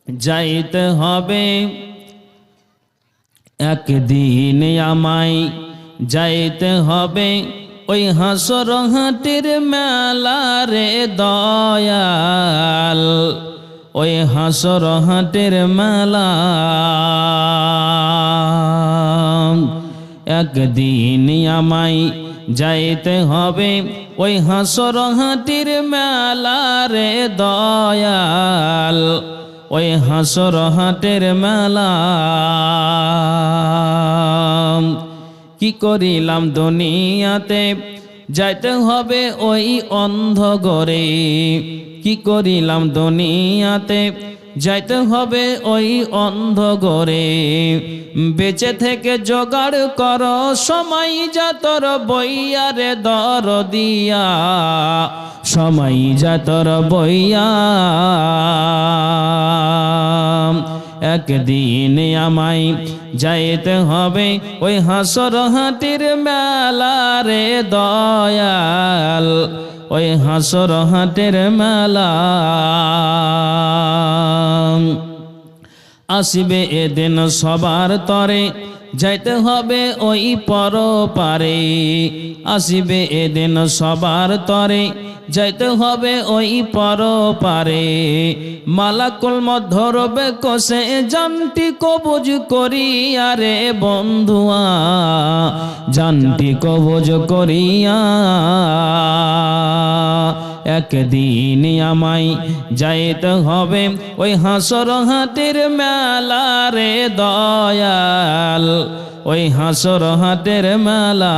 যাইতে হবে একদিন আমায়, যাইতে হবে ওই হাসর হাটের মেলা রে দয়াল, ওই হাসর হাটের মেলা। একদিন আমায় যাইতে হবে ওই হাসর হাটের মেলা রে দয়াল, ওই হাসর হাটের মেলা। কি করিলাম দুনিয়াতে যাইতে হবে ওই অন্ধ ঘরে, কি করিলাম দুনিয়াতে যাইতে হবে ওই অন্ধ ঘরে। বেঁচে থেকে জোগাড় কর সময় যা তোর বইয়া রে দরদিয়া, সময় যা তোর বইয়া। একদিন আমায় যাইতে হবে ওই হাসর হাটের মেলা রে দয়াল, ওই হাসর হাটের মেলা। আসিবে এদিন সবার তরে যাইতে হবে ওই পরপারে, আসিবে এদিন সবার তরে যাইতে হবে ওই পরপারে। মালাকুল মত ধরবে কষে জানটি কবজ করিয়া রে বন্ধুয়া, জানটি কবজ করিয়া। একদিন আমায় যাইতে হবে ওই হাসর হাটের মেলা রে দয়াল, ওই হাসর হাটের মেলা।